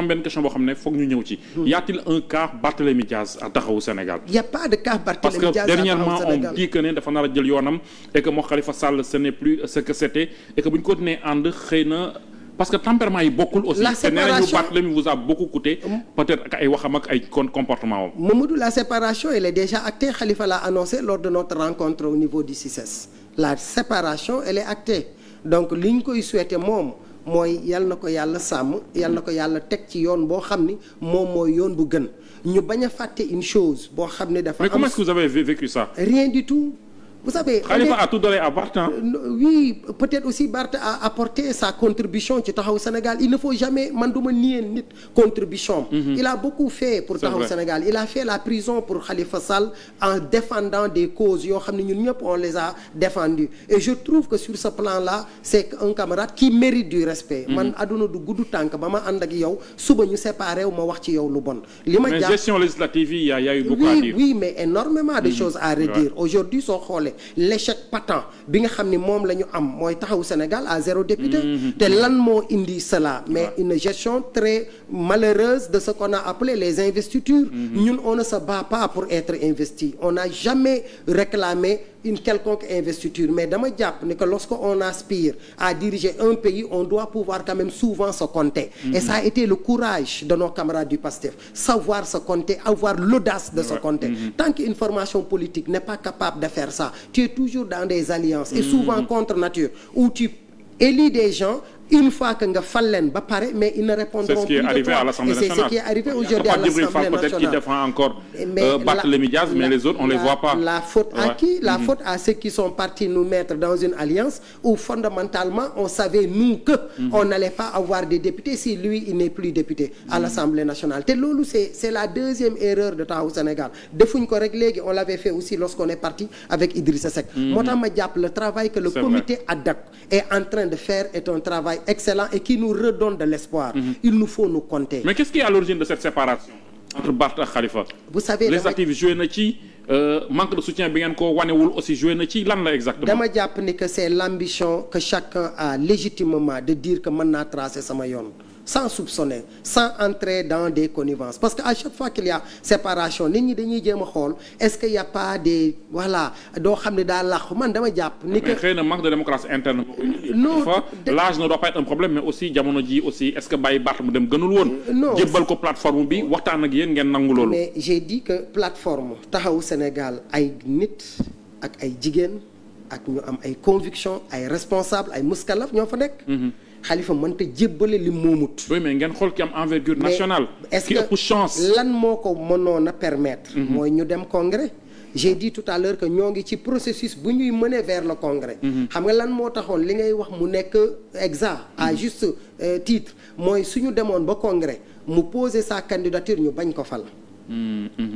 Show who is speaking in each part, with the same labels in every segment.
Speaker 1: am benn question boo xam ne foog ñu ñëw ci. Y a-t-il un cas Barthélémy Diaz à Taxawu Sénégal?
Speaker 2: Il y a pas de cas Barthélémy Diaz
Speaker 1: parce que dernièrement on dit que ne dafa nar a jël yoonam et que moo Khalifa Sall ce n'est plus ce que c'était et que bu ñu continuer ànd xëy na. Parce que tempérament yi bokkul aussi.
Speaker 2: La séparation
Speaker 1: Barthélémy vous a beaucoup coûté. peut-être ak ay waxam ak ay comportement am.
Speaker 2: Mamadou, la séparation elle est déjà actée. Khalifa l'a annoncé lors de notre rencontre au niveau du CICES. La séparation elle est actée donc li ñu koy souhaiter moom mooy yal na ko yàlla sàmm yal na ko yàlla teg ci yoon boo xam ni moom mooy yoon bu gën ñu bañ a fàtte une chose boo xam ne dafa am.
Speaker 1: Mais comment est-ce que vous avez vécu ça?
Speaker 2: Rien du tout. Vous savez,
Speaker 1: Khalifa a tout donné à Barth.
Speaker 2: Oui, peut-être aussi Barth a apporté sa contribution ci Taxawu Sénégal. Il ne faut jamais man duma nier nit contribution. Il a beaucoup fait pour Taxawu Sénégal. Il a fait la prison pour Khalifa Sall en défendant des causes yoo xam ne ñun ñëpp on les a défendues. Et je trouve que sur ce plan-là, c'est un camarade qui mérite du respect. Man aduna du gudd tànk ba ma ànd ak yow suba ñu séparé wu ma wax ci yow lu bon. Li ma
Speaker 1: mais gestion législative il y a eu beaucoup à dire.
Speaker 2: Oui, mais énormément de choses à redire. Aujourd'hui soo xoolee l'échec patent bi nga xam ni moom la ñu am mooy Taxawu Sénégal à 0 député te lan moo indi cela mais une gestion très malheureuse de ce qu'on a appelé les investitures. Ñun on ne se bat pas pour être investi, on n'a jamais réclamé une quelconque investiture, mais dama jàpp ni que lorsqu'on aspire à diriger un pays on doit pouvoir quand même souvent se compter. Et ça a été le courage de nos camarades du PASTEF, savoir se compter, avoir l'audace de se compter. Tant qu'une formation politique n'est pas capable de faire ça, tu es toujours dans des alliances et souvent contre nature où tu élis des gens une fois que nga fal leen ba pare mais ils ne répondront plus de toi. Et c'est ce qui est arrivé aujourd'hui à l'Assemblée nationale.
Speaker 1: Peut-être qu'il défend encore Barthélémy Diaz, mais les autres on les voit pas.
Speaker 2: La faute à qui? La faute à ceux qui sont partis nous mettre dans une alliance où fondamentalement on savait nous que on n'allait pas avoir des députés si lui il n'est plus député à l'Assemblée nationale. Te loolu c'est la deuxième erreur de Taxawu Sénégal. Defuñ ko rek léegi on l'avait fait aussi lorsqu'on est parti avec Idrissa Seck. Moo tax ma jàpp le travail que le comité ad hoc est en train de faire est un travail excellent et qui nous redonne de l'espoir. Il nous faut nous compter.
Speaker 1: Mais qu'est-ce qui est à l'origine de cette séparation entre Barth et Khalifa?
Speaker 2: Vous savez,
Speaker 1: les actifs joué na ci manque de soutien bi ngeen ko wanewul aussi joué na ci lan la exactement?
Speaker 2: Dama jàpp ni que c'est l'ambition que chacun a légitimement de dire que mën naa tracer sama yoon sans soupçonner, sans entrer dans des connivences. Parce qu'à chaque fois qu'il y a séparation, nit ñi dañuy jéem a xool est-ce qu'il y a pas des voilà doo xam ne daa làqu man dama jàpp ni que.
Speaker 1: mais xëy na manque de démocratie interne. non l'âge ne doit pas être un problème mais aussi jamono ji aussi est-ce que bàyyi Barth mu dem gënul woon.
Speaker 2: non
Speaker 1: jébbal ko plateforme bi waxtaan ak yéen ngeen nangu loolu.
Speaker 2: mais j'ai dit que plateforme Taxawu Sénégal ay nit ak ay jigéen ak ñu am ay convictions ay responsables ay muskalaf ñoo fa nekk. Khalifa mënta jébbale li moomut.
Speaker 1: oui mais ngeen xool ki am envergure nationale.
Speaker 2: est-ce
Speaker 1: ki ëpp chance
Speaker 2: lan moo ko mënoon a permettre. mooy ñu dem congrès. J'ai dit tout à l'heure que ñoo ngi ci processus bu ñuy mener vers le congrès. xam nga lan moo taxoon li ngay wax mu nekk exact à juste titre mooy suñu demoon ba congrès mu poser sa candidature ñu bañ ko fal.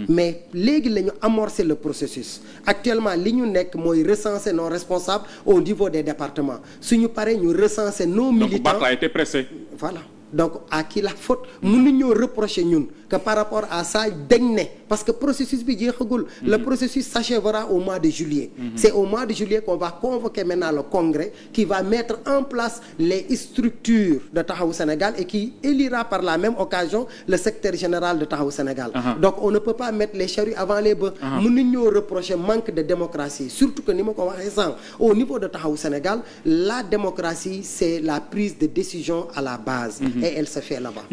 Speaker 2: mais léegi la ñu amorcer le processus actuellement li ñu nekk mooy recenser nos responsables au niveau des départements suñu paree ñu recenser nos militants.
Speaker 1: donc Barth a été pressé.
Speaker 2: Voilà donc à qui la faute mënuñoo reprocher ñun que par rapport à ça dañ ne parce que processus bi jeexagul. Le processus s'achèvera au mois de juillet. C'est au mois de juillet qu'on va convoquer maintenant le congrès qui va mettre en place les structures de Taxawu Sénégal et qui élira par la même occasion le secrétaire général de Taxawu Sénégal. Donc on ne peut pas mettre les charrues avant les bœufs. mënuñoo reprocher manque de démocratie surtout que ni ma ko waxee sànq au niveau de Taxawu Sénégal la démocratie c'est la prise de décision à la base. Et elle se fait là-bas.